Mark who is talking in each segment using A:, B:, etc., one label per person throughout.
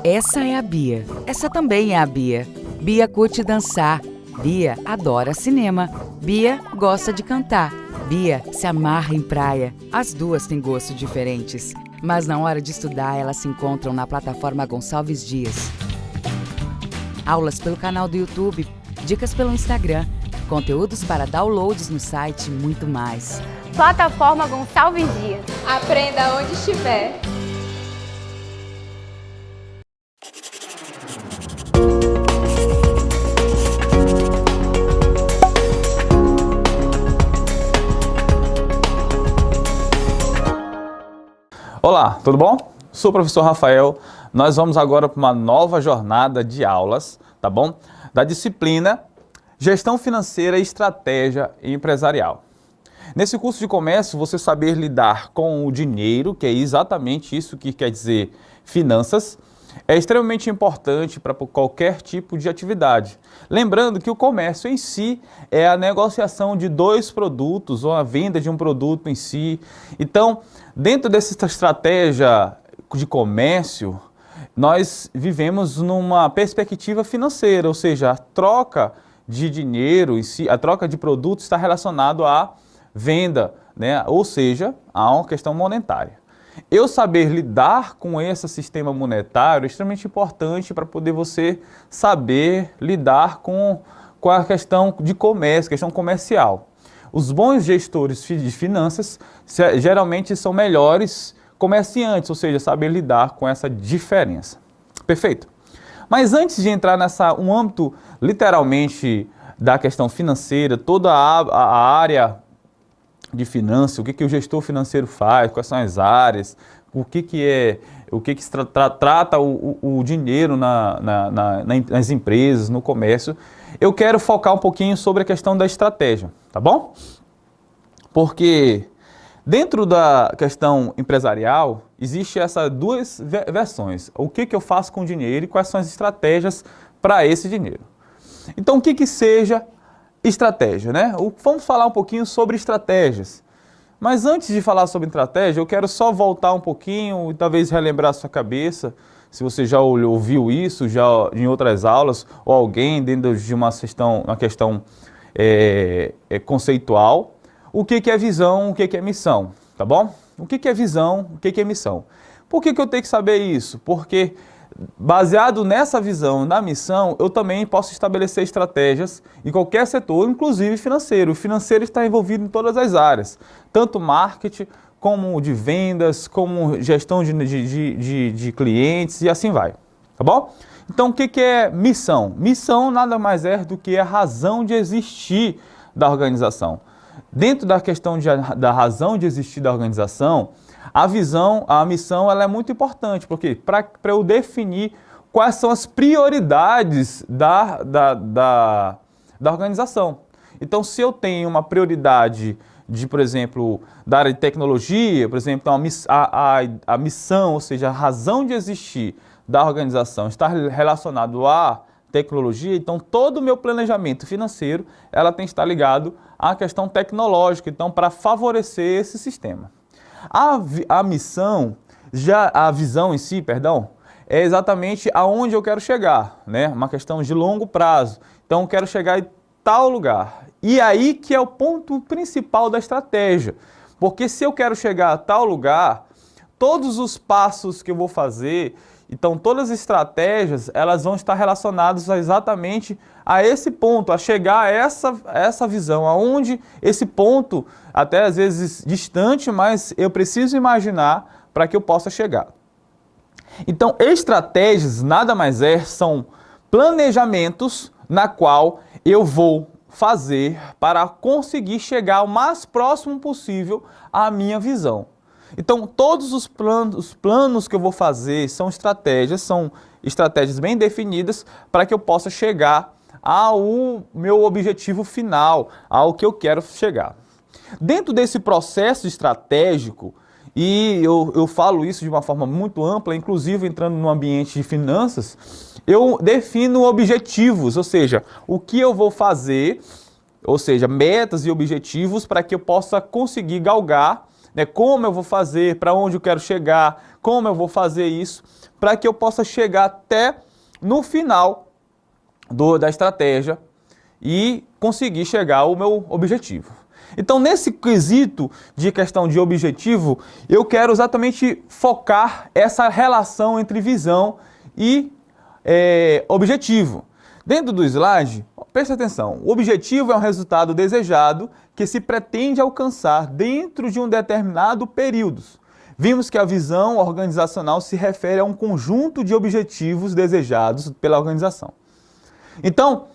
A: Essa é a Bia. Essa também é a Bia. Bia curte dançar. Bia adora cinema. Bia gosta de cantar. Bia se amarra em praia. As duas têm gostos diferentes, mas na hora de estudar elas se encontram na plataforma Gonçalves Dias. Aulas pelo canal do YouTube, dicas pelo Instagram, conteúdos para downloads no site e muito mais.
B: Plataforma Gonçalves Dias.
C: Aprenda onde estiver.
D: Olá, tudo bom? Sou o professor Rafael. Nós vamos agora para uma nova jornada de aulas, tá bom? Da disciplina Gestão Financeira, Estratégia Empresarial. Nesse curso de comércio, você saber lidar com o dinheiro, que é exatamente isso que quer dizer finanças, é extremamente importante para qualquer tipo de atividade. Lembrando que o comércio em si é a negociação de dois produtos ou a venda de um produto em si. Então, dentro dessa estratégia de comércio, nós vivemos numa perspectiva financeira, ou seja, a troca de dinheiro em si, a troca de produtos está relacionado à venda, né? Ou seja, a uma questão monetária. Eu saber lidar com esse sistema monetário é extremamente importante para poder você saber lidar com a questão de comércio, questão comercial. Os bons gestores de finanças geralmente são melhores comerciantes, ou seja, saber lidar com essa diferença. Perfeito? Mas antes de entrar um âmbito literalmente da questão financeira, toda a área de finanças, o que o gestor financeiro faz, quais são as áreas, o que trata o dinheiro nas empresas, no comércio, eu quero focar um pouquinho sobre a questão da estratégia, tá bom? Porque dentro da questão empresarial, existe essas duas versões. O que eu faço com o dinheiro e quais são as estratégias para esse dinheiro. Então, o que seja estratégia, né? Vamos falar um pouquinho sobre estratégias. Mas antes de falar sobre estratégia, eu quero só voltar um pouquinho e talvez relembrar a sua cabeça, se você já ouviu isso já em outras aulas, ou alguém dentro de uma questão conceitual. O que é visão, o que é missão, tá bom? O que é visão, o que é missão? Por que eu tenho que saber isso? Porque baseado nessa visão, na missão, eu também posso estabelecer estratégias em qualquer setor, inclusive financeiro. O financeiro está envolvido em todas as áreas, tanto marketing, como de vendas, como gestão de clientes e assim vai, tá bom? Então, o que é missão? Missão nada mais é do que a razão de existir da organização. Dentro da questão da razão de existir da organização, a missão ela é muito importante, porque para eu definir quais são as prioridades da organização. Então, se eu tenho uma prioridade por exemplo, da área de tecnologia, por exemplo, a missão, ou seja, a razão de existir da organização está relacionado à tecnologia, então todo o meu planejamento financeiro ela tem que estar ligado à questão tecnológica, então para favorecer esse sistema. A visão em si, perdão, é exatamente aonde eu quero chegar, né? Uma questão de longo prazo. Então eu quero chegar em tal lugar. E aí que é o ponto principal da estratégia. Porque se eu quero chegar a tal lugar, todos os passos que eu vou fazer, então todas as estratégias, elas vão estar relacionadas exatamente a esse ponto, a chegar a essa visão, aonde esse ponto, até às vezes distante, mas eu preciso imaginar para que eu possa chegar. Então, estratégias nada mais são planejamentos na qual eu vou fazer para conseguir chegar o mais próximo possível à minha visão. Então, todos os planos que eu vou fazer são estratégias bem definidas para que eu possa chegar ao meu objetivo final, ao que eu quero chegar. Dentro desse processo estratégico, e eu falo isso de uma forma muito ampla, inclusive entrando no ambiente de finanças, eu defino objetivos, ou seja, o que eu vou fazer, ou seja, metas e objetivos para que eu possa conseguir galgar né? Como eu vou fazer, para onde eu quero chegar, como eu vou fazer isso, para que eu possa chegar até no final da estratégia e conseguir chegar ao meu objetivo. Então, nesse quesito de questão de objetivo, eu quero exatamente focar essa relação entre visão e objetivo. Dentro do slide, preste atenção, o objetivo é um resultado desejado que se pretende alcançar dentro de um determinado período. Vimos que a visão organizacional se refere a um conjunto de objetivos desejados pela organização. Então,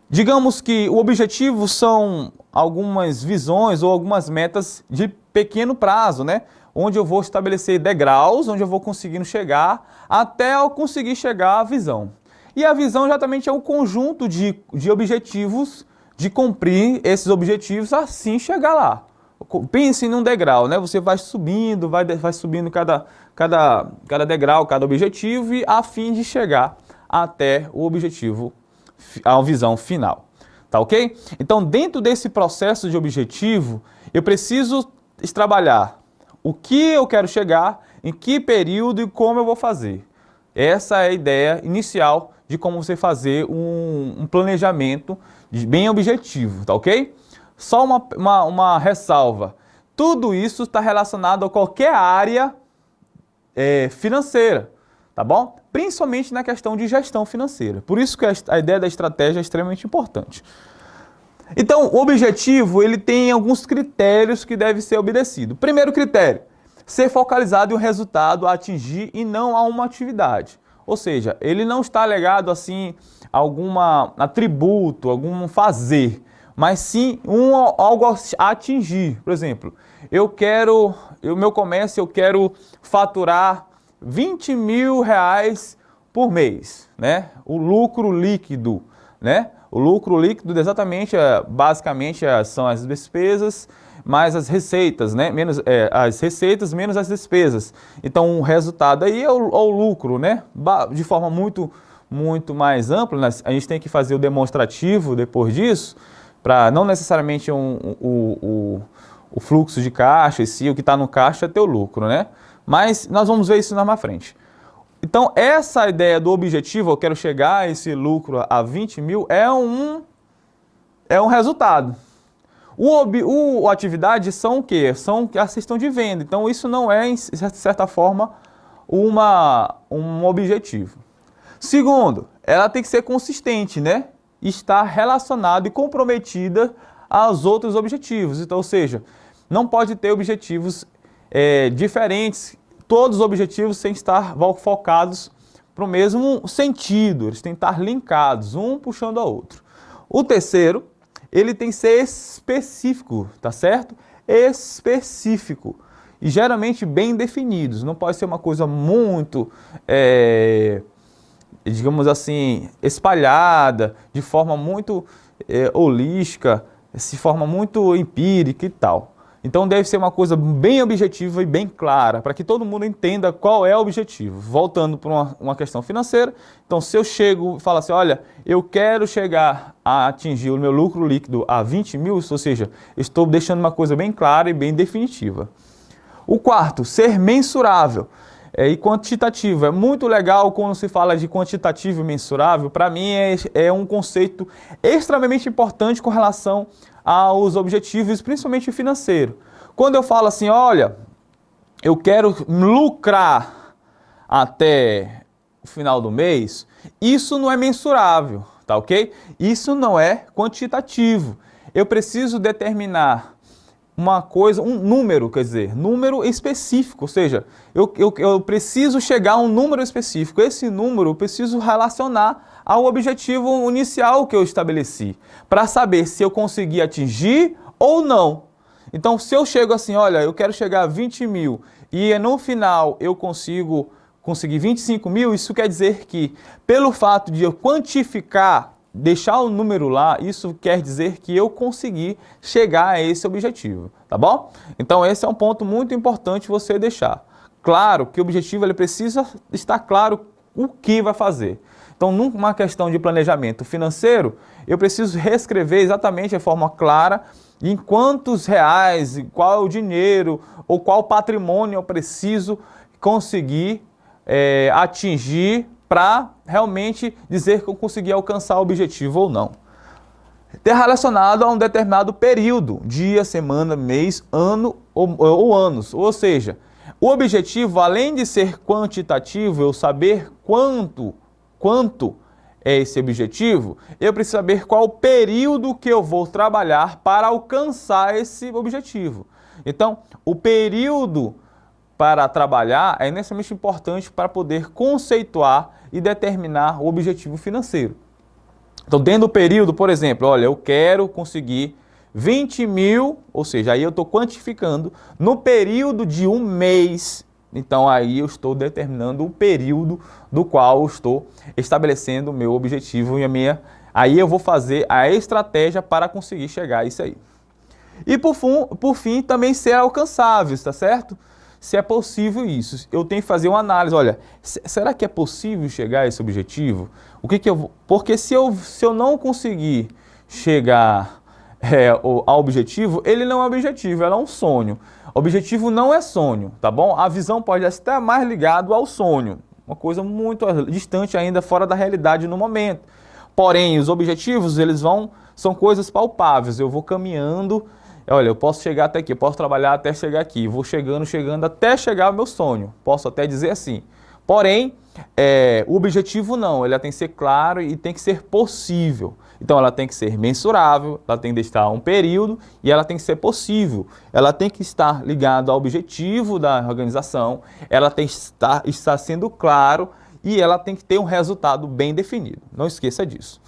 D: digamos que o objetivo são algumas visões ou algumas metas de pequeno prazo, né? Onde eu vou estabelecer degraus, onde eu vou conseguindo chegar até eu conseguir chegar à visão. E a visão exatamente é um conjunto de objetivos, de cumprir esses objetivos, assim chegar lá. Pense num degrau, né? Você vai subindo cada degrau, cada objetivo, e a fim de chegar até o objetivo, a visão final. Tá ok? Então, dentro desse processo de objetivo, eu preciso trabalhar o que eu quero chegar, em que período e como eu vou fazer. Essa é a ideia inicial de como você fazer um planejamento bem objetivo, tá ok? Só uma ressalva. Tudo isso está relacionado a qualquer área financeira, tá bom? Principalmente na questão de gestão financeira. Por isso que a ideia da estratégia é extremamente importante. Então, o objetivo, ele tem alguns critérios que devem ser obedecidos. Primeiro critério, ser focalizado em um resultado a atingir e não a uma atividade. Ou seja, ele não está ligado assim a algum atributo, algum fazer, mas sim algo a atingir. Por exemplo, meu comércio, eu quero faturar 20 mil reais por mês, né? O lucro líquido, né? O lucro líquido exatamente, basicamente, são as despesas mais as receitas, né? As receitas menos as despesas. Então, o resultado aí é o lucro, né? De forma muito mais ampla, a gente tem que fazer o demonstrativo depois disso, para não necessariamente o fluxo de caixa, o que está no caixa é teu lucro, né? Mas nós vamos ver isso mais na frente. Então, essa ideia do objetivo, eu quero chegar a esse lucro a 20 mil, é um resultado. A atividade são o quê? São a questão de venda. Então, isso não é, de certa forma, um objetivo. Segundo, ela tem que ser consistente, né? Estar relacionada e comprometida aos outros objetivos. Então, ou seja, não pode ter objetivos diferentes, todos os objetivos têm que estar focados para o mesmo sentido, eles têm que estar linkados, um puxando ao outro. O terceiro, ele tem que ser específico, tá certo? Específico. E geralmente bem definidos, não pode ser uma coisa muito, digamos assim, espalhada, de forma muito holística, de forma muito empírica e tal. Então deve ser uma coisa bem objetiva e bem clara, para que todo mundo entenda qual é o objetivo. Voltando para uma questão financeira, então se eu chego e falo assim, olha, eu quero chegar a atingir o meu lucro líquido a 20 mil, ou seja, estou deixando uma coisa bem clara e bem definitiva. O quarto, ser mensurável e quantitativo. É muito legal quando se fala de quantitativo e mensurável, para mim é um conceito extremamente importante com relação aos objetivos, principalmente financeiro. Quando eu falo assim, olha, eu quero lucrar até o final do mês, isso não é mensurável, tá ok? Isso não é quantitativo. Eu preciso determinar uma coisa, um número, quer dizer, número específico, ou seja, eu preciso chegar a um número específico. Esse número eu preciso relacionar ao objetivo inicial que eu estabeleci, para saber se eu consegui atingir ou não. Então, se eu chego assim, olha, eu quero chegar a 20 mil e no final eu conseguir 25 mil, isso quer dizer que, pelo fato de eu quantificar, deixar o número lá, isso quer dizer que eu consegui chegar a esse objetivo, tá bom? Então, esse é um ponto muito importante você deixar. Claro que o objetivo ele precisa estar claro o que vai fazer. Então, numa questão de planejamento financeiro, eu preciso reescrever exatamente de forma clara em quantos reais, qual é o dinheiro ou qual patrimônio eu preciso conseguir atingir para realmente dizer que eu consegui alcançar o objetivo ou não. Está relacionado a um determinado período, dia, semana, mês, ano ou anos. Ou seja, o objetivo, além de ser quantitativo, eu saber quanto é esse objetivo, eu preciso saber qual o período que eu vou trabalhar para alcançar esse objetivo. Então, o período para trabalhar é necessariamente importante para poder conceituar e determinar o objetivo financeiro. Então, dentro do período, por exemplo, olha, eu quero conseguir 20 mil, ou seja, aí eu estou quantificando no período de um mês. Então, aí eu estou determinando o período do qual eu estou estabelecendo o meu objetivo e aí eu vou fazer a estratégia para conseguir chegar a isso aí. E por fim, também ser alcançável, tá certo? Se é possível isso. Eu tenho que fazer uma análise, olha, será que é possível chegar a esse objetivo? Porque se eu não conseguir chegar ao objetivo, ele não é objetivo, ele é um sonho. Objetivo não é sonho, tá bom? A visão pode estar mais ligado ao sonho, uma coisa muito distante ainda, fora da realidade no momento. Porém, os objetivos, são coisas palpáveis, eu vou caminhando, olha, eu posso chegar até aqui, eu posso trabalhar até chegar aqui, vou chegando até chegar ao meu sonho, posso até dizer assim. Porém, o objetivo não, ele tem que ser claro e tem que ser possível. Então, ela tem que ser mensurável, ela tem que estar um período e ela tem que ser possível. Ela tem que estar ligada ao objetivo da organização, ela tem que estar sendo claro e ela tem que ter um resultado bem definido. Não esqueça disso.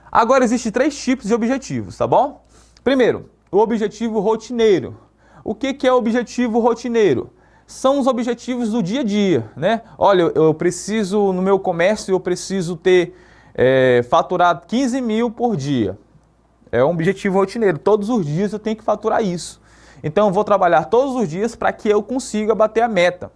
D: Agora, existem 3 tipos de objetivos, tá bom? Primeiro, o objetivo rotineiro. O que é o objetivo rotineiro? São os objetivos do dia a dia, né? Olha, eu preciso, no meu comércio, eu preciso ter faturado 15 mil por dia. É um objetivo rotineiro. Todos os dias eu tenho que faturar isso. Então, eu vou trabalhar todos os dias para que eu consiga bater a meta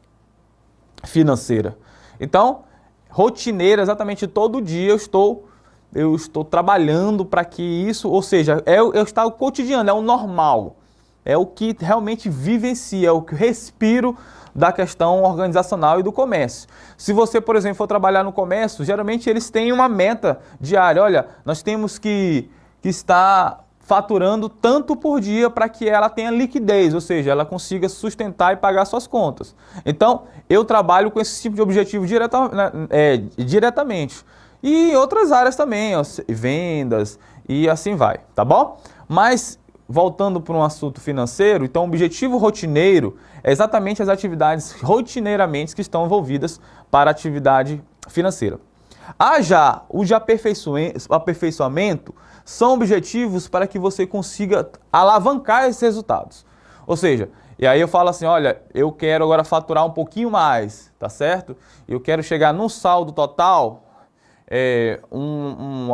D: financeira. Então, rotineiro, exatamente todo dia eu estou trabalhando para que isso, ou seja, está o cotidiano, é o normal. É o que realmente vivencia, é o que respiro da questão organizacional e do comércio. Se você, por exemplo, for trabalhar no comércio, geralmente eles têm uma meta diária. Olha, nós temos que estar faturando tanto por dia para que ela tenha liquidez, ou seja, ela consiga sustentar e pagar suas contas. Então, eu trabalho com esse tipo de objetivo diretamente. E em outras áreas também, ó, vendas e assim vai, tá bom? Mas, voltando para um assunto financeiro, então o objetivo rotineiro é exatamente as atividades rotineiramente que estão envolvidas para a atividade financeira. O de aperfeiçoamento são objetivos para que você consiga alavancar esses resultados. Ou seja, e aí eu falo assim, olha, eu quero agora faturar um pouquinho mais, tá certo? Eu quero chegar num saldo total,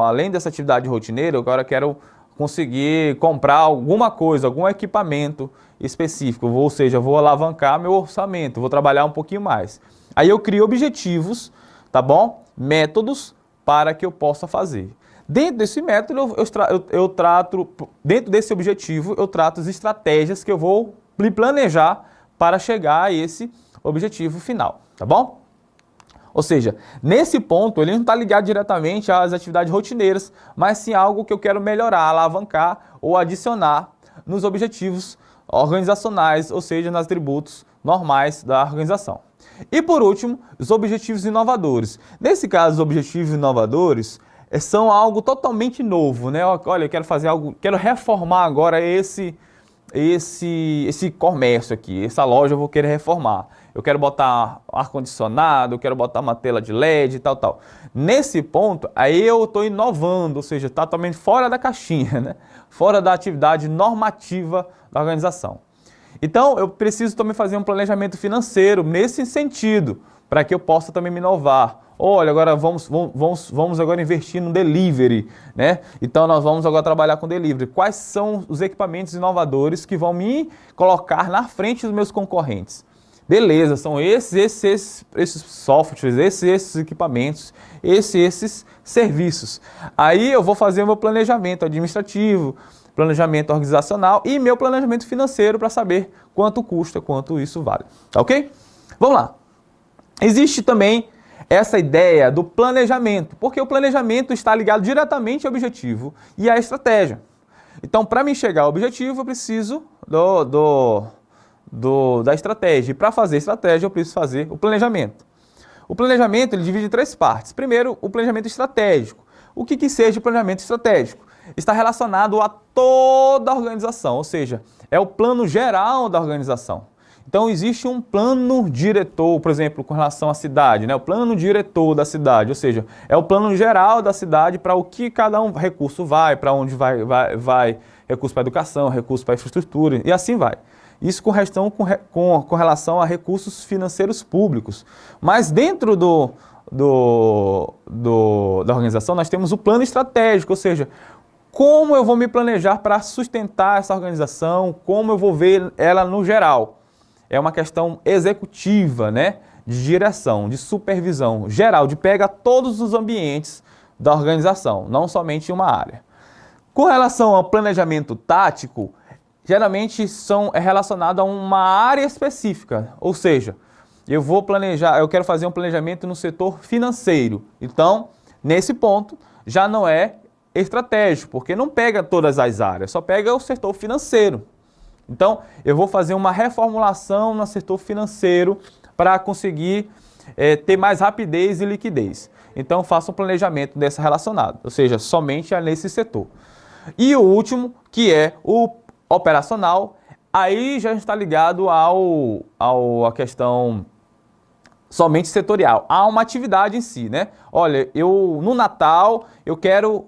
D: além dessa atividade rotineira, eu agora quero conseguir comprar alguma coisa, algum equipamento específico, ou seja, vou alavancar meu orçamento, vou trabalhar um pouquinho mais. Aí eu crio objetivos, tá bom? Métodos para que eu possa fazer. Dentro desse método, dentro desse objetivo, eu trato as estratégias que eu vou planejar para chegar a esse objetivo final, tá bom? Ou seja, nesse ponto, ele não está ligado diretamente às atividades rotineiras, mas sim algo que eu quero melhorar, alavancar ou adicionar nos objetivos organizacionais, ou seja, nos atributos normais da organização. E por último, os objetivos inovadores. Nesse caso, os objetivos inovadores são algo totalmente novo, né? Olha, eu quero fazer algo, quero reformar agora esse comércio aqui, essa loja eu vou querer reformar. Eu quero botar ar-condicionado, eu quero botar uma tela de LED e tal. Nesse ponto, aí eu estou inovando, ou seja, está totalmente fora da caixinha, né? Fora da atividade normativa da organização. Então, eu preciso também fazer um planejamento financeiro nesse sentido, para que eu possa também me inovar. Olha, agora vamos agora investir no delivery, né? Então, nós vamos agora trabalhar com delivery. Quais são os equipamentos inovadores que vão me colocar na frente dos meus concorrentes? Beleza, são esses softwares, esses equipamentos, esses serviços. Aí eu vou fazer o meu planejamento administrativo, planejamento organizacional e meu planejamento financeiro para saber quanto custa, quanto isso vale. Tá ok? Vamos lá. Existe também essa ideia do planejamento, porque o planejamento está ligado diretamente ao objetivo e à estratégia. Então, para me chegar ao objetivo, eu preciso da estratégia. E para fazer estratégia, eu preciso fazer o planejamento. O planejamento ele divide em 3 partes. Primeiro, o planejamento estratégico. O que seja o planejamento estratégico? Está relacionado a toda a organização, ou seja, é o plano geral da organização. Então, existe um plano diretor, por exemplo, com relação à cidade, né? O plano diretor da cidade, ou seja, é o plano geral da cidade para o que cada recurso vai, para onde vai recurso para educação, recurso para infraestrutura e assim vai. Isso com relação a recursos financeiros públicos. Mas dentro da organização nós temos o plano estratégico, ou seja, como eu vou me planejar para sustentar essa organização, como eu vou ver ela no geral. É uma questão executiva, né? De direção, de supervisão geral, de pega todos os ambientes da organização, não somente uma área. Com relação ao planejamento tático, geralmente é relacionado a uma área específica, ou seja, eu quero fazer um planejamento no setor financeiro. Então, nesse ponto, já não é estratégico, porque não pega todas as áreas, só pega o setor financeiro. Então, eu vou fazer uma reformulação no setor financeiro para conseguir ter mais rapidez e liquidez. Então, faço um planejamento dessa relacionada, ou seja, somente nesse setor. E o último, que é o operacional, aí já está ligado à questão somente setorial, há uma atividade em si, né? Olha, no Natal eu quero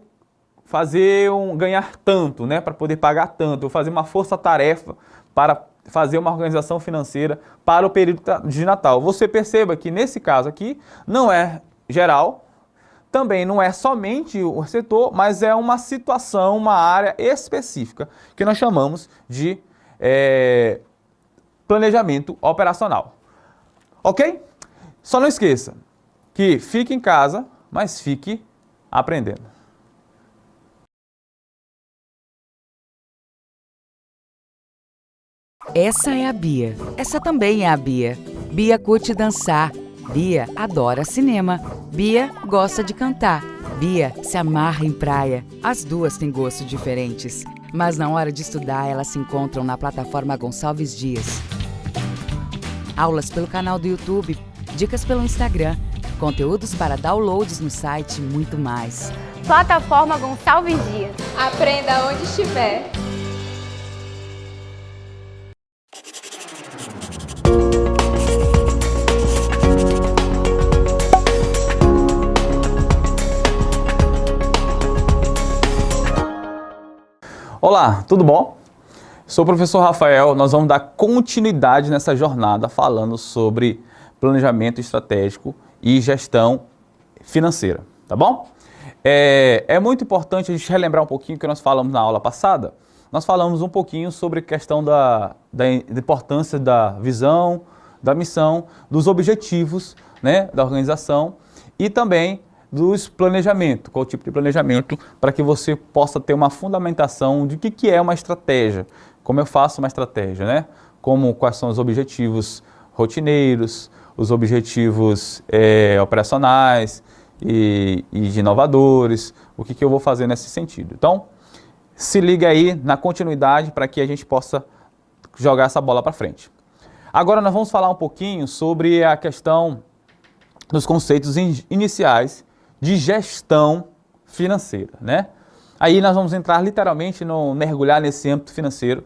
D: ganhar tanto, né, para poder pagar tanto, eu fazer uma força-tarefa para fazer uma organização financeira para o período de Natal. Você perceba que nesse caso aqui não é geral, também não é somente o setor, mas é uma situação, uma área específica que nós chamamos de planejamento operacional. Ok? Só não esqueça que fique em casa, mas fique aprendendo.
A: Essa é a Bia. Essa também é a Bia. Bia curte dançar. Bia adora cinema. Bia gosta de cantar. Bia se amarra em praia. As duas têm gostos diferentes, mas na hora de estudar elas se encontram na plataforma Gonçalves Dias. Aulas pelo canal do YouTube, dicas pelo Instagram, conteúdos para downloads no site e muito mais.
B: Plataforma Gonçalves Dias.
C: Aprenda onde estiver.
D: Olá, tudo bom? Sou o professor Rafael, nós vamos dar continuidade nessa jornada falando sobre planejamento estratégico e gestão financeira, tá bom? É muito importante a gente relembrar um pouquinho o que nós falamos na aula passada. Nós falamos um pouquinho sobre a questão da importância da visão, da missão, dos objetivos, né, da organização e também dos planejamentos, qual tipo de planejamento, para que você possa ter uma fundamentação de o que é uma estratégia, como eu faço uma estratégia, né? Quais são os objetivos rotineiros, os objetivos operacionais e de inovadores, o que eu vou fazer nesse sentido. Então, se liga aí na continuidade para que a gente possa jogar essa bola para frente. Agora nós vamos falar um pouquinho sobre a questão dos conceitos iniciais de gestão financeira, né? Aí nós vamos entrar literalmente mergulhar nesse âmbito financeiro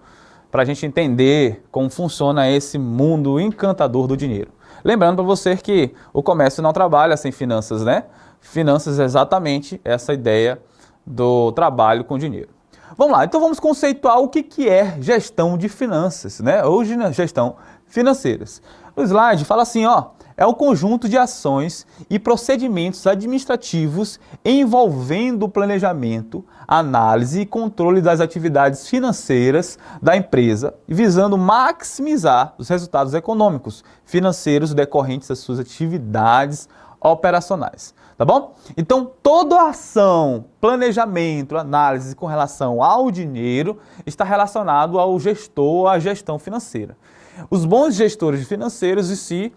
D: para a gente entender como funciona esse mundo encantador do dinheiro. Lembrando para você que o comércio não trabalha sem finanças, né? Finanças é exatamente essa ideia do trabalho com dinheiro. Vamos lá, então vamos conceituar o que é gestão de finanças, né? Hoje, gestão financeiras. No slide fala assim, ó, é um conjunto de ações e procedimentos administrativos envolvendo o planejamento, análise e controle das atividades financeiras da empresa, visando maximizar os resultados econômicos, financeiros decorrentes das suas atividades operacionais. Tá bom? Então, toda ação, planejamento, análise com relação ao dinheiro está relacionado ao gestor, à gestão financeira. Os bons gestores financeiros em si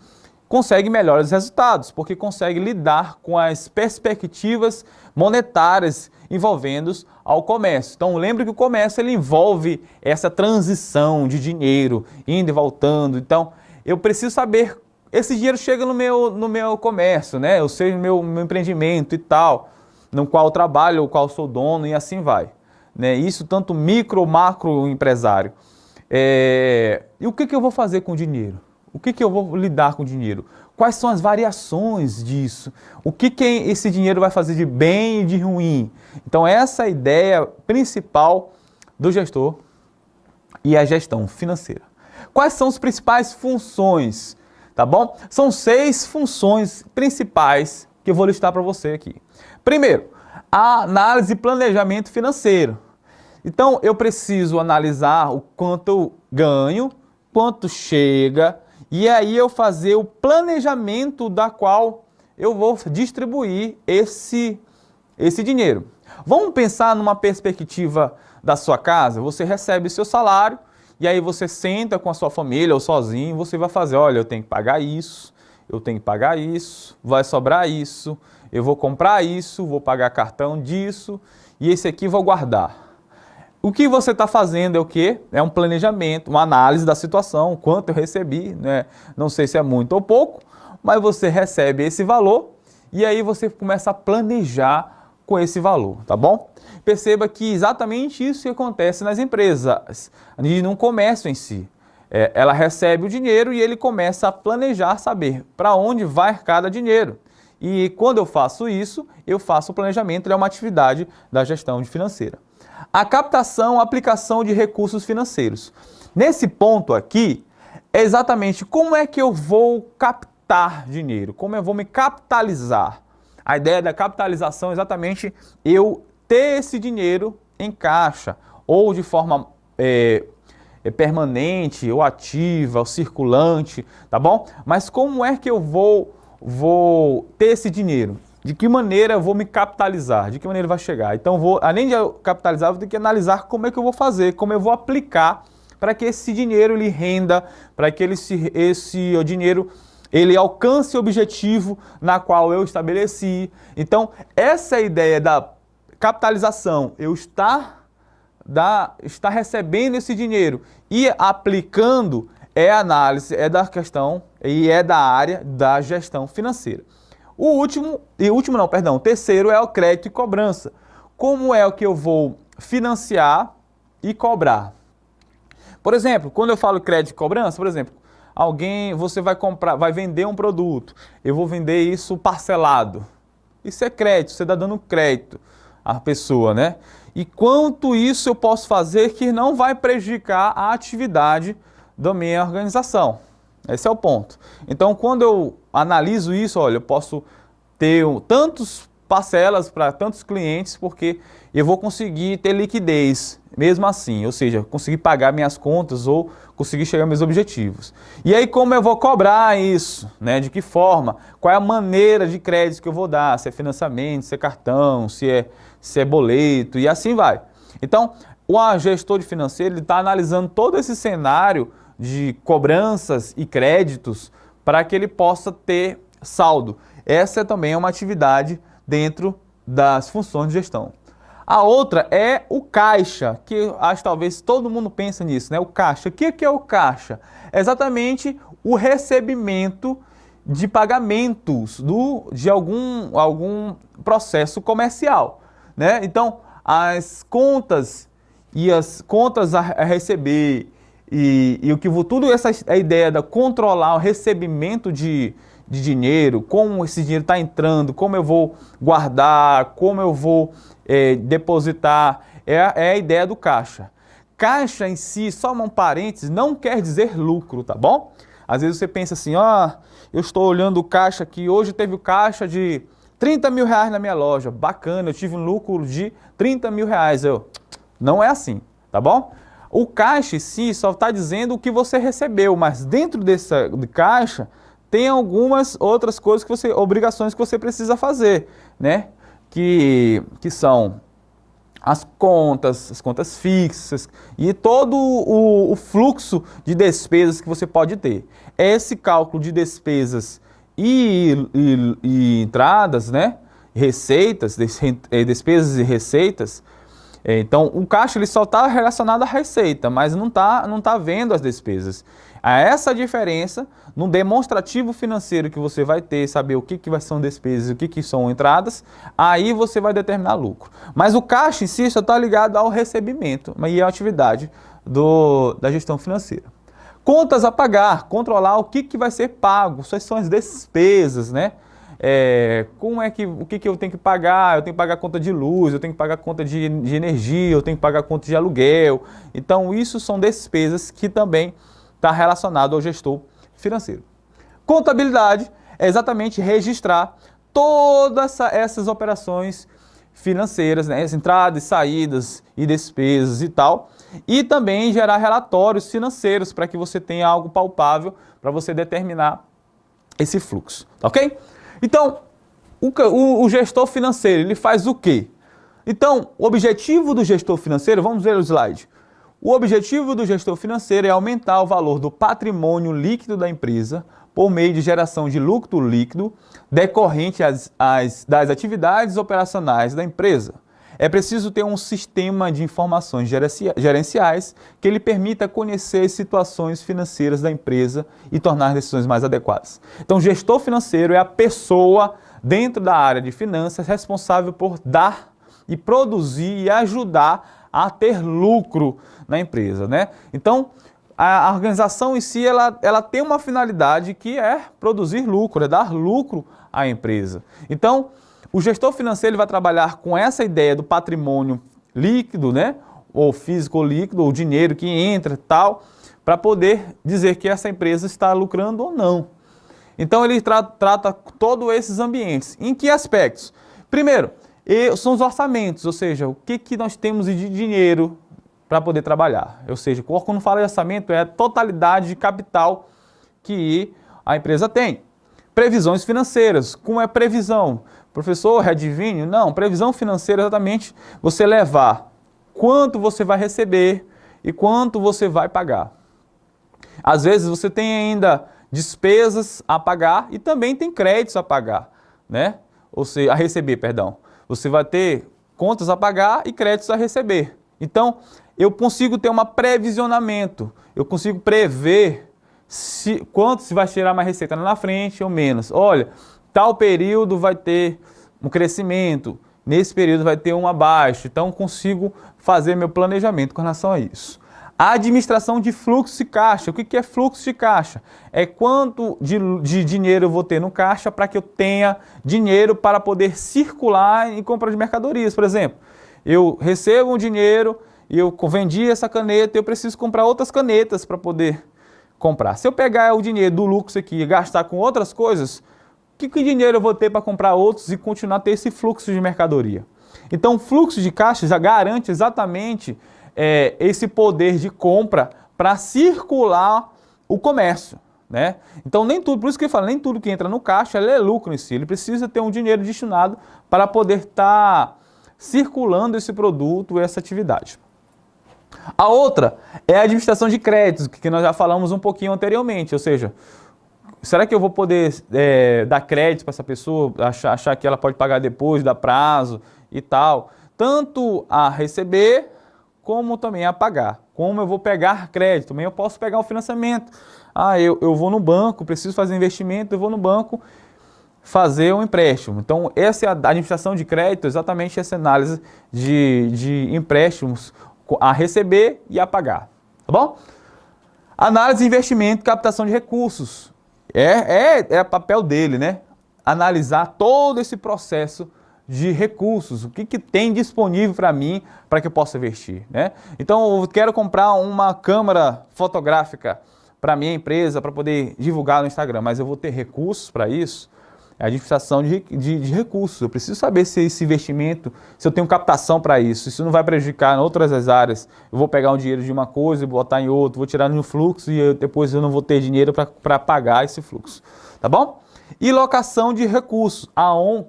D: conseguem melhores resultados, porque conseguem lidar com as perspectivas monetárias envolvendo ao comércio. Então, lembre que o comércio ele envolve essa transição de dinheiro, indo e voltando. Então, eu preciso saber, esse dinheiro chega no meu comércio, né? Eu sei no meu empreendimento e tal, no qual eu trabalho, o qual eu sou dono e assim vai. Né? Isso tanto micro, macro empresário. E o que eu vou fazer com o dinheiro? O que eu vou lidar com o dinheiro? Quais são as variações disso? O que esse dinheiro vai fazer de bem e de ruim? Então essa é a ideia principal do gestor e a gestão financeira. Quais são as principais funções? Tá bom? São 6 funções principais que eu vou listar para você aqui. Primeiro, a análise e planejamento financeiro. Então eu preciso analisar o quanto eu ganho, quanto chega, e aí eu fazer o planejamento da qual eu vou distribuir esse dinheiro. Vamos pensar numa perspectiva da sua casa, você recebe seu salário, e aí você senta com a sua família ou sozinho, você vai fazer, olha, eu tenho que pagar isso, eu tenho que pagar isso, vai sobrar isso, eu vou comprar isso, vou pagar cartão disso, e esse aqui vou guardar. O que você está fazendo é o quê? É um planejamento, uma análise da situação, quanto eu recebi, né? Não sei se é muito ou pouco, mas você recebe esse valor e aí você começa a planejar com esse valor, tá bom? Perceba que exatamente isso que acontece nas empresas e no comércio em si. Ela recebe o dinheiro e ele começa a planejar, saber para onde vai cada dinheiro. E quando eu faço isso, eu faço o planejamento, ele é uma atividade da gestão financeira. A captação, aplicação de recursos financeiros. Nesse ponto aqui, é exatamente como é que eu vou captar dinheiro, como eu vou me capitalizar. A ideia da capitalização é exatamente eu ter esse dinheiro em caixa, ou de forma permanente, ou ativa, ou circulante, tá bom? Mas como é que eu vou ter esse dinheiro? De que maneira eu vou me capitalizar? De que maneira vai chegar? Então, além de capitalizar, eu vou ter que analisar como é que eu vou fazer, como eu vou aplicar para que esse dinheiro ele renda, para que esse dinheiro ele alcance o objetivo na qual eu estabeleci. Então, essa é a ideia da capitalização. Eu estar recebendo esse dinheiro e aplicando é análise, é da questão e é da área da gestão financeira. O terceiro é o crédito e cobrança. Como é o que eu vou financiar e cobrar? Por exemplo, quando eu falo crédito e cobrança, por exemplo, você vai vender um produto, eu vou vender isso parcelado. Isso é crédito, você está dando crédito à pessoa, né? E quanto isso eu posso fazer que não vai prejudicar a atividade da minha organização? Esse é o ponto. Então, quando eu analiso isso, olha, eu posso ter tantas parcelas para tantos clientes, porque eu vou conseguir ter liquidez, mesmo assim, ou seja, conseguir pagar minhas contas ou conseguir chegar aos meus objetivos. E aí, como eu vou cobrar isso? Né? De que forma? Qual é a maneira de crédito que eu vou dar? Se é financiamento, se é cartão, se é boleto, e assim vai. Então, o gestor financeiro está analisando todo esse cenário de cobranças e créditos para que ele possa ter saldo. Essa também é uma atividade dentro das funções de gestão. A outra é o caixa, que acho que talvez todo mundo pensa nisso, né? O caixa. O que é o caixa? É exatamente o recebimento de pagamentos de algum processo comercial, né? Então, as contas a receber e o que tudo essa a ideia de controlar o recebimento de dinheiro, como esse dinheiro está entrando, como eu vou guardar, como eu vou depositar, é a ideia do caixa. Caixa em si, só um parênteses, não quer dizer lucro, tá bom? Às vezes você pensa assim, eu estou olhando o caixa aqui, hoje teve o caixa de 30 mil reais na minha loja, bacana, eu tive um lucro de 30 mil reais. Não é assim, tá bom? O caixa em si só está dizendo o que você recebeu, mas dentro desse caixa tem algumas outras coisas obrigações que você precisa fazer, né? Que são as contas fixas e todo o fluxo de despesas que você pode ter. Esse cálculo de despesas e entradas, né? Receitas, despesas e receitas. Então, o caixa ele só está relacionado à receita, mas não tá vendo as despesas. Essa diferença, no demonstrativo financeiro que você vai ter, saber o que são despesas e o que são entradas, aí você vai determinar lucro. Mas o caixa em si só está ligado ao recebimento e à atividade da gestão financeira. Contas a pagar, controlar o que vai ser pago, quais são as despesas, né? O que eu tenho que pagar? Eu tenho que pagar conta de luz, eu tenho que pagar conta de energia, eu tenho que pagar conta de aluguel. Então, isso são despesas que também está relacionado ao gestor financeiro. Contabilidade é exatamente registrar todas essas operações financeiras, né? As entradas, saídas e despesas e tal. E também gerar relatórios financeiros para que você tenha algo palpável para você determinar esse fluxo, tá ok? Então, o gestor financeiro, ele faz o quê? Então, o objetivo do gestor financeiro, vamos ver o slide. O objetivo do gestor financeiro é aumentar o valor do patrimônio líquido da empresa por meio de geração de lucro líquido decorrente das atividades operacionais da empresa. É preciso ter um sistema de informações gerenciais que lhe permita conhecer as situações financeiras da empresa e tornar decisões mais adequadas. Então, o gestor financeiro é a pessoa dentro da área de finanças responsável por dar e produzir e ajudar a ter lucro na empresa, né? Então, a organização em si, ela tem uma finalidade que é produzir lucro, é dar lucro à empresa. Então, o gestor financeiro ele vai trabalhar com essa ideia do patrimônio líquido, né? Ou físico ou líquido, o dinheiro que entra e tal, para poder dizer que essa empresa está lucrando ou não. Então, ele trata todos esses ambientes. Em que aspectos? Primeiro, são os orçamentos, ou seja, o que nós temos de dinheiro para poder trabalhar. Ou seja, quando fala de orçamento, é a totalidade de capital que a empresa tem. Previsões financeiras. Como é previsão? Professor, adivinho? Não, previsão financeira é exatamente você levar quanto você vai receber e quanto você vai pagar. Às vezes você tem ainda despesas a pagar e também tem créditos a pagar, né? Ou seja, a receber, perdão. Você vai ter contas a pagar e créditos a receber. Então, eu consigo ter um previsionamento, eu consigo prever quanto se vai tirar mais receita lá na frente ou menos. Olha, tal período vai ter um crescimento, nesse período vai ter um abaixo. Então, consigo fazer meu planejamento com relação a isso. A administração de fluxo de caixa. O que é fluxo de caixa? É quanto de dinheiro eu vou ter no caixa para que eu tenha dinheiro para poder circular em compra de mercadorias. Por exemplo, eu recebo um dinheiro e eu vendi essa caneta e eu preciso comprar outras canetas para poder comprar. Se eu pegar o dinheiro do lucro aqui e gastar com outras coisas, que dinheiro eu vou ter para comprar outros e continuar a ter esse fluxo de mercadoria? Então, o fluxo de caixa já garante exatamente esse poder de compra para circular o comércio, né? Então, nem tudo, por isso que eu falo, nem tudo que entra no caixa é lucro em si. Ele precisa ter um dinheiro destinado para poder estar circulando esse produto, essa atividade. A outra é a administração de créditos, que nós já falamos um pouquinho anteriormente, ou seja, será que eu vou poder dar crédito para essa pessoa, achar que ela pode pagar depois, dar prazo e tal, tanto a receber como também a pagar. Como eu vou pegar crédito, também eu posso pegar um financiamento. Eu vou no banco, preciso fazer investimento, eu vou no banco fazer um empréstimo. Então, essa é a administração de crédito, exatamente essa análise de empréstimos a receber e a pagar, tá bom? Análise de investimento e captação de recursos. É papel dele, né? Analisar todo esse processo de recursos, o que tem disponível para mim para que eu possa investir, né? Então, eu quero comprar uma câmera fotográfica para minha empresa, para poder divulgar no Instagram, mas eu vou ter recursos para isso? É a administração de recursos. Eu preciso saber se esse investimento, se eu tenho captação para isso, se isso não vai prejudicar em outras áreas. Eu vou pegar um dinheiro de uma coisa e botar em outro, vou tirar no fluxo e depois eu não vou ter dinheiro para pagar esse fluxo. Tá bom? E locação de recursos.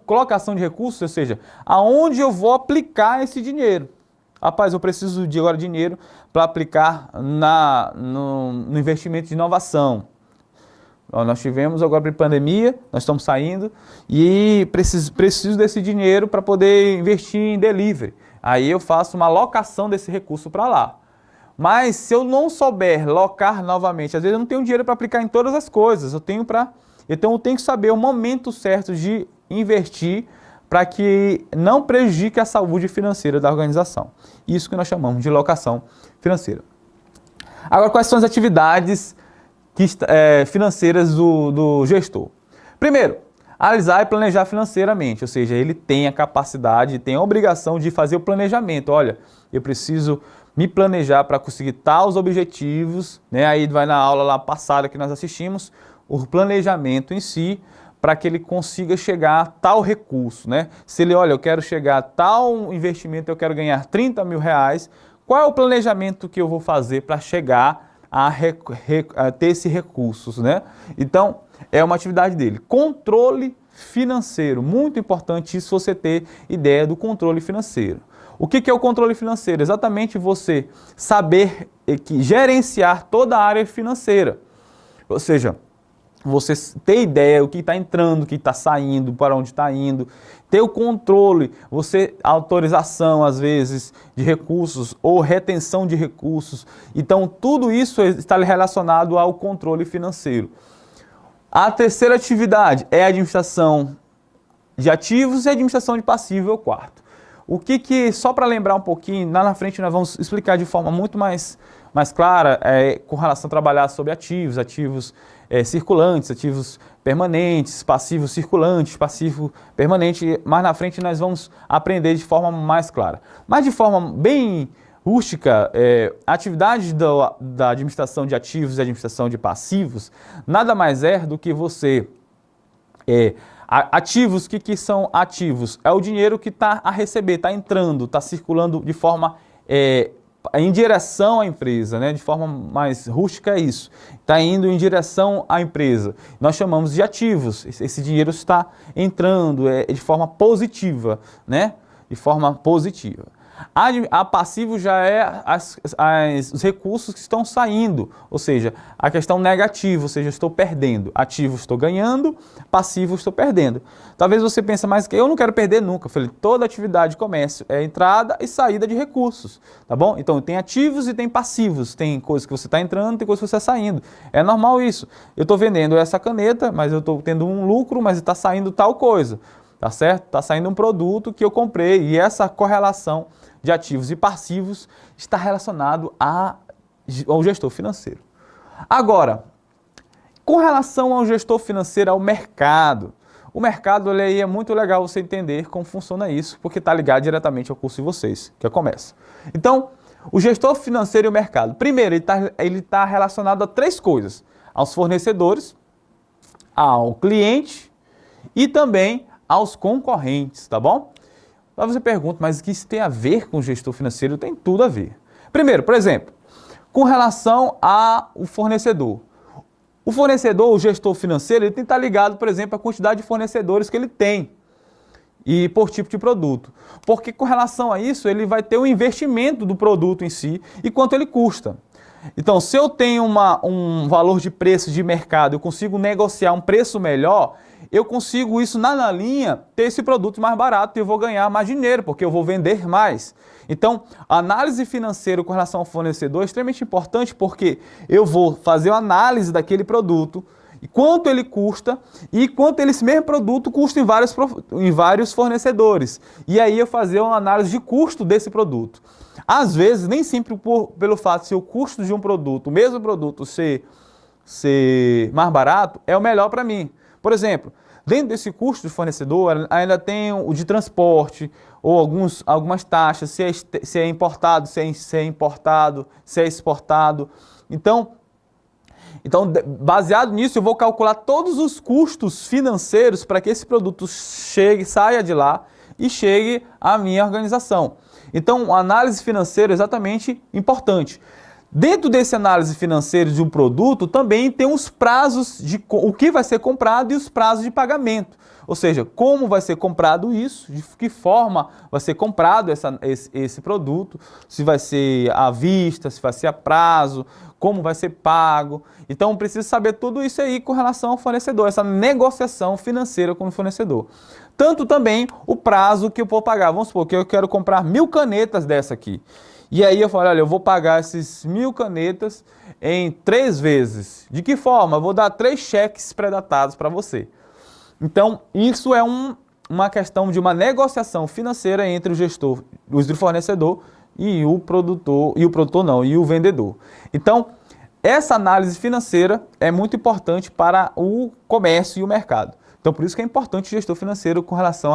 D: Colocação de recursos, ou seja, aonde eu vou aplicar esse dinheiro. Rapaz, eu preciso de agora dinheiro para aplicar no investimento de inovação. Nós tivemos agora a pandemia, nós estamos saindo e preciso desse dinheiro para poder investir em delivery. Aí eu faço uma alocação desse recurso para lá. Mas se eu não souber locar novamente, às vezes eu não tenho dinheiro para aplicar em todas as coisas, então eu tenho que saber o momento certo de investir para que não prejudique a saúde financeira da organização. Isso que nós chamamos de locação financeira. Agora, quais são as atividades financeiras do gestor? Primeiro, analisar e planejar financeiramente, ou seja, ele tem a capacidade, tem a obrigação de fazer o planejamento. Olha, eu preciso me planejar para conseguir tais objetivos, né? Aí vai na aula lá passada que nós assistimos, o planejamento em si, para que ele consiga chegar a tal recurso, né? Se ele, olha, eu quero chegar a tal investimento, eu quero ganhar 30 mil reais, qual é o planejamento que eu vou fazer para chegar a ter esses recursos, né? Então, é uma atividade dele. Controle financeiro, muito importante isso, você ter ideia do controle financeiro. O que é o controle financeiro? Exatamente você saber gerenciar toda a área financeira, ou seja, você ter ideia do que está entrando, o que está saindo, para onde está indo, ter o controle, autorização às vezes de recursos ou retenção de recursos. Então tudo isso está relacionado ao controle financeiro. A terceira atividade é a administração de ativos e a administração de passivo, é o quarto. Só para lembrar um pouquinho, lá na frente nós vamos explicar de forma muito mais clara com relação a trabalhar sobre ativos circulantes, ativos permanentes, passivos circulantes, passivo permanente. Mais na frente nós vamos aprender de forma mais clara. Mas de forma bem rústica, a atividade da administração de ativos e administração de passivos nada mais é do que você... ativos, o que são ativos? É o dinheiro que está a receber, está entrando, está circulando de forma em direção à empresa, né? De forma mais rústica é isso. Está indo em direção à empresa. Nós chamamos de ativos. Esse dinheiro está entrando de forma positiva, né? De forma positiva. A passivo já é os recursos que estão saindo, ou seja, a questão negativa, ou seja, estou perdendo. Ativo estou ganhando, passivo estou perdendo. Talvez você pense, mas eu não quero perder nunca. Eu falei, toda atividade de comércio é entrada e saída de recursos, tá bom? Então tem ativos e tem passivos, tem coisas que você está entrando, tem coisas que você está saindo. É normal isso. Eu estou vendendo essa caneta, mas eu estou tendo um lucro, mas está saindo tal coisa, tá certo? Está saindo um produto que eu comprei e essa correlação de ativos e passivos está relacionado ao gestor financeiro. Agora, com relação ao gestor financeiro, ao mercado, o mercado aí é muito legal você entender como funciona isso, porque está ligado diretamente ao curso de vocês, que é Começa. Então, o gestor financeiro e o mercado. Primeiro, ele tá relacionado a três coisas: aos fornecedores, ao cliente e também aos concorrentes, tá bom? Aí você pergunta, mas o que isso tem a ver com o gestor financeiro? Tem tudo a ver. Primeiro, por exemplo, com relação ao fornecedor. O fornecedor, o gestor financeiro, ele tem que estar ligado, por exemplo, à quantidade de fornecedores que ele tem e por tipo de produto. Porque com relação a isso, ele vai ter o investimento do produto em si e quanto ele custa. Então, se eu tenho um valor de preço de mercado, eu consigo negociar um preço melhor, eu consigo isso na linha, ter esse produto mais barato e eu vou ganhar mais dinheiro, porque eu vou vender mais. Então, a análise financeira com relação ao fornecedor é extremamente importante, porque eu vou fazer uma análise daquele produto, e quanto ele custa e quanto esse mesmo produto custa em vários fornecedores. E aí eu fazer uma análise de custo desse produto. Às vezes, nem sempre pelo fato de ser o custo de um produto, o mesmo produto ser mais barato, é o melhor para mim. Por exemplo, dentro desse custo de fornecedor, ainda tem o de transporte, ou algumas taxas, se é importado, se é exportado. Então, Então, baseado nisso, eu vou calcular todos os custos financeiros para que esse produto saia de lá e chegue à minha organização. Então, a análise financeira é exatamente importante. Dentro desse análise financeira de um produto, também tem os prazos de o que vai ser comprado e os prazos de pagamento. Ou seja, como vai ser comprado isso, de que forma vai ser comprado esse produto, se vai ser à vista, se vai ser a prazo, como vai ser pago. Então, preciso saber tudo isso aí com relação ao fornecedor, essa negociação financeira com o fornecedor. Tanto também o prazo que eu vou pagar. Vamos supor que eu quero comprar 1000 canetas dessa aqui. E aí eu falo, olha, eu vou pagar esses 1000 canetas em 3 vezes. De que forma? Eu vou dar 3 cheques pré-datados para você. Então, isso é uma questão de uma negociação financeira entre o gestor, o fornecedor e o produtor, e o vendedor. Então, essa análise financeira é muito importante para o comércio e o mercado. Então, por isso que é importante o gestor financeiro com relação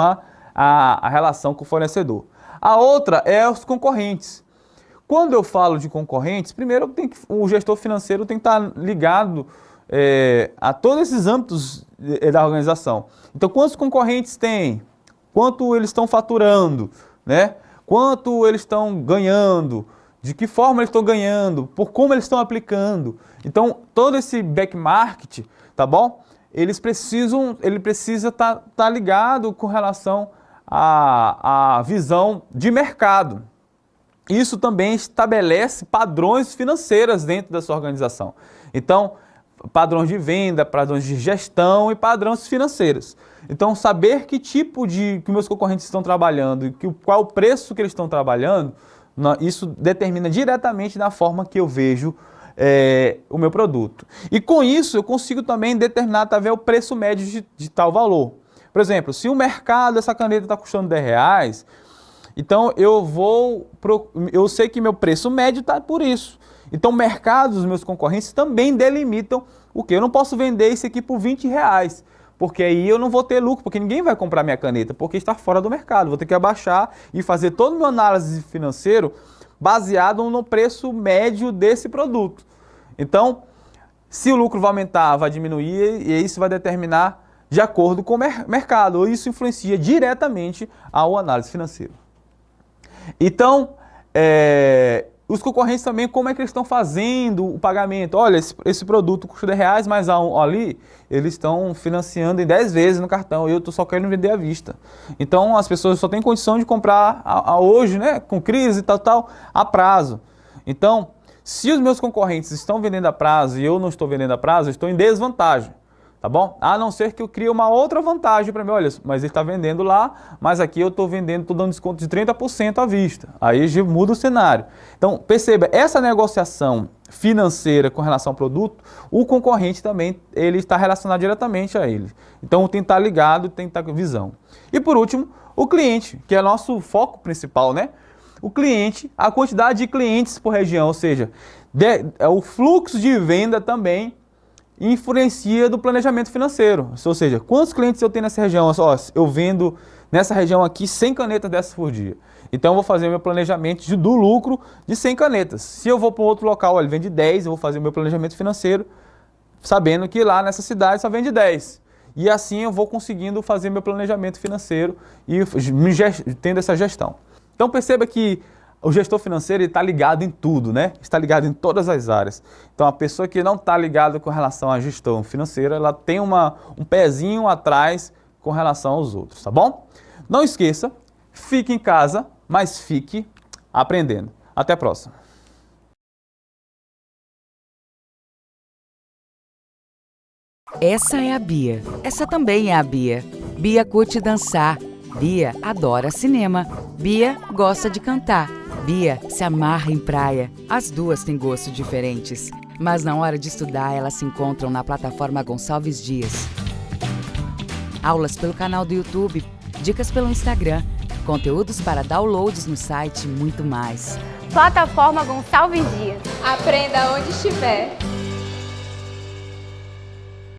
D: à relação com o fornecedor. A outra é os concorrentes. Quando eu falo de concorrentes, primeiro o gestor financeiro tem que estar ligado a todos esses âmbitos da organização. Então, quantos concorrentes tem? Quanto eles estão faturando? Né? Quanto eles estão ganhando? De que forma eles estão ganhando? Por como eles estão aplicando? Então, todo esse back market, tá bom? Ele precisa estar ligado com relação à visão de mercado. Isso também estabelece padrões financeiros dentro da sua organização. Então, padrões de venda, padrões de gestão e padrões financeiros. Então, saber que tipo que meus concorrentes estão trabalhando e qual o preço que eles estão trabalhando, isso determina diretamente na forma que eu vejo o meu produto. E com isso, eu consigo também determinar talvez o preço médio de tal valor. Por exemplo, se o mercado, essa caneta está custando R$10, então eu sei que meu preço médio está por isso. Então, o mercado dos meus concorrentes também delimitam o que? Eu não posso vender isso aqui por R$20, porque aí eu não vou ter lucro, porque ninguém vai comprar minha caneta, porque está fora do mercado. Vou ter que abaixar e fazer toda a minha análise financeira baseado no preço médio desse produto. Então, se o lucro vai aumentar, vai diminuir, e isso vai determinar de acordo com o mercado. Isso influencia diretamente a análise financeira. Então, os concorrentes também, como é que eles estão fazendo o pagamento? Olha, esse produto custa R$10, mas ali eles estão financiando em 10 vezes no cartão e eu só quero vender à vista. Então, as pessoas só têm condição de comprar hoje, né, com crise e tal, a prazo. Então, se os meus concorrentes estão vendendo a prazo e eu não estou vendendo a prazo, eu estou em desvantagem. Tá bom? A não ser que eu crie uma outra vantagem para mim. Olha, mas ele está vendendo lá, mas aqui eu estou dando desconto de 30% à vista. Aí muda o cenário. Então, perceba, essa negociação financeira com relação ao produto, o concorrente também ele está relacionado diretamente a ele. Então, tem que estar ligado, tem que estar com visão. E por último, o cliente, que é nosso foco principal, né? O cliente, a quantidade de clientes por região, ou seja, o fluxo de venda também influencia do planejamento financeiro. Ou seja, quantos clientes eu tenho nessa região? Eu vendo nessa região aqui 100 canetas dessas por dia. Então eu vou fazer meu planejamento do lucro de 100 canetas. Se eu vou para outro local, ele vende 10, eu vou fazer o meu planejamento financeiro sabendo que lá nessa cidade só vende 10. E assim eu vou conseguindo fazer meu planejamento financeiro e tendo essa gestão. Então perceba que o gestor financeiro está ligado em tudo, né? Está ligado em todas as áreas. Então, a pessoa que não está ligada com relação à gestão financeira, ela tem um pezinho atrás com relação aos outros, tá bom? Não esqueça, fique em casa, mas fique aprendendo. Até a próxima.
A: Essa é a Bia. Essa também é a Bia. Bia curte dançar. Bia adora cinema. Bia gosta de cantar. Bia se amarra em praia. As duas têm gostos diferentes, mas na hora de estudar elas se encontram na plataforma Gonçalves Dias. Aulas pelo canal do YouTube, dicas pelo Instagram, conteúdos para downloads no site e muito mais.
B: Plataforma Gonçalves Dias.
C: Aprenda onde estiver.